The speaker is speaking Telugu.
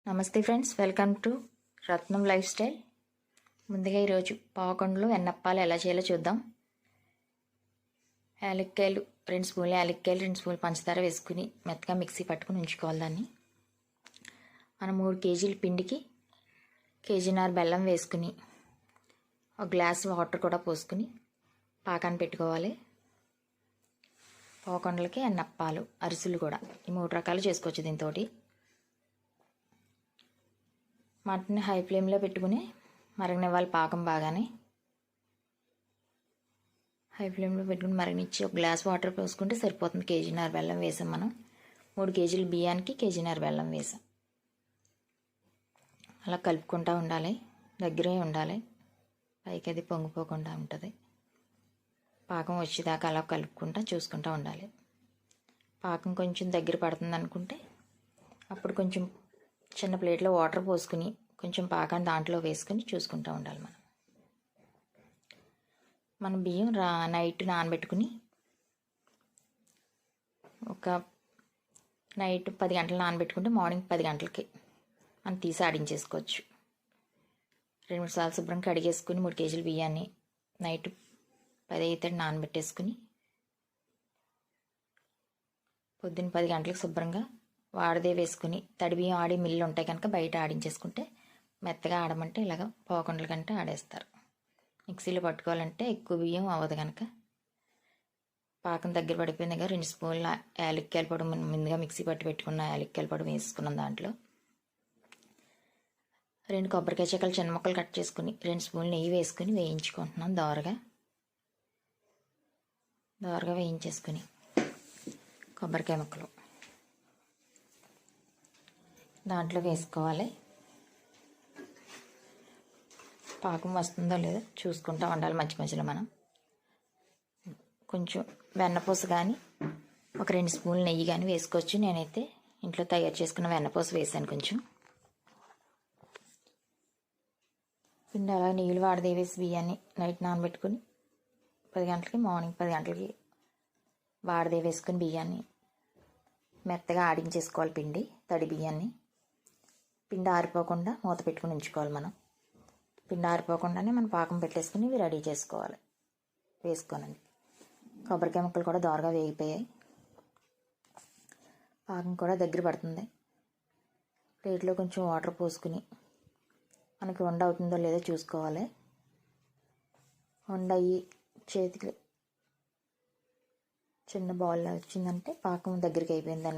నమస్తే friends, welcome to Ratnam life style. ముందుగా ఈరోజు పావుకొండలు వెన్నప్పాలు ఎలా చేయాలో చూద్దాం. యాలక్కాయలు 2 స్పూన్లు, యాలక్కాయలు 2 స్పూన్లు పంచదార వేసుకుని మెత్తగా మిక్సీ పట్టుకుని ఉంచుకోవాలి. దాన్ని మనం 3 కేజీల పిండికి కేజీన్నర బెల్లం వేసుకుని ఒక గ్లాస్ వాటర్ కూడా పోసుకుని పాకాన్ని పెట్టుకోవాలి. పావుకొండలకి వెన్నప్పాలు, అరిసెలు కూడా ఈ 3 రకాలు చేసుకోవచ్చు. దీంతో మటన్ని హై ఫ్లేమ్లో పెట్టుకుని మరగనివ్వాలి. పాకం బాగానే హై ఫ్లేమ్లో పెట్టుకుని మరగనిచ్చి ఒక గ్లాస్ వాటర్ పోసుకుంటే సరిపోతుంది. కేజీన్నర బెల్లం వేసాం మనం. 3 కేజీల బియ్యానికి కేజీన్నర బెల్లం వేసాం. అలా కలుపుకుంటూ ఉండాలి, దగ్గరే ఉండాలి, పైకి అది పొంగిపోకుండా ఉంటుంది. పాకం వచ్చేదాకా అలా కలుపుకుంటూ చూసుకుంటూ ఉండాలి. పాకం కొంచెం దగ్గర పడుతుంది అనుకుంటే అప్పుడు కొంచెం చిన్న ప్లేట్లో వాటర్ పోసుకుని కొంచెం పాకాన్ని దాంట్లో వేసుకుని చూసుకుంటూ ఉండాలి. మనం బియ్యం నైట్ నానబెట్టుకుని ఒక నైట్ 10 గంటలు నానబెట్టుకుంటే మార్నింగ్ 10 గంటలకి మనం తీసి ఆడించేసుకోవచ్చు. 2-3 సార్లు శుభ్రం కడిగేసుకుని 3 కేజీల బియ్యాన్ని నైట్ 10 అయితే నానబెట్టేసుకుని పొద్దున్న 10 గంటలకు శుభ్రంగా వాడదే వేసుకుని తడి బియ్యం ఆడే మిల్లు ఉంటాయి కనుక బయట ఆడించేసుకుంటే మెత్తగా ఆడమంటే ఇలాగ పావుకొండల కంటే ఆడేస్తారు. మిక్సీలో పట్టుకోవాలంటే ఎక్కువ బియ్యం అవ్వదు కనుక పాకం దగ్గర పడిపోయిన దగ్గర 2 స్పూన్ల యాలక్కాయల పొడి ముందుగా మిక్సీ పట్టి పెట్టుకున్న యాలక్కాయల పొడి వేసుకున్నాం. దాంట్లో 2 కొబ్బరికాయ చెక్కలు చిన్న ముక్కలు కట్ చేసుకుని 2 స్పూన్లు నెయ్యి వేసుకుని వేయించుకుంటున్నాం. దోరగా వేయించేసుకుని కొబ్బరికాయ ముక్కలు దాంట్లో వేసుకోవాలి. పాకం వస్తుందో లేదో చూసుకుంటూ ఉండాలి. మధ్య మధ్యలో మనం కొంచెం వెన్నపూస కానీ ఒక 2 స్పూన్లు నెయ్యి కానీ వేసుకోవచ్చు. నేనైతే ఇంట్లో తయారు చేసుకున్న వెన్నపూస వేసాను. కొంచెం పిండి అలా నీళ్ళు వాడదే వేసి బియ్యాన్ని నైట్ నానబెట్టుకుని 10 గంటలకి మార్నింగ్ 10 గంటలకి వాడదే వేసుకుని బియ్యాన్ని మెత్తగా ఆడించేసుకోవాలి. తడి బియ్యాన్ని పిండి ఆరిపోకుండా మూత పెట్టుకుని ఉంచుకోవాలి. మనం పిండి ఆరిపోకుండానే మనం పాకం పెట్టేసుకుని ఇవి రెడీ చేసుకోవాలి. వేసుకోనండి. కొబ్బరికాయ ముక్కలు కూడా దోరగా వేగిపోయాయి. పాకం కూడా దగ్గర పడుతుంది. ప్లేట్లో కొంచెం వాటర్ పోసుకుని మనకి వండ అవుతుందో లేదో చూసుకోవాలి. వండ అయ్యి చేతికి చిన్న బాల్ వచ్చిందంటే పాకం దగ్గరికి అయిపోయింది అన్నట్టు.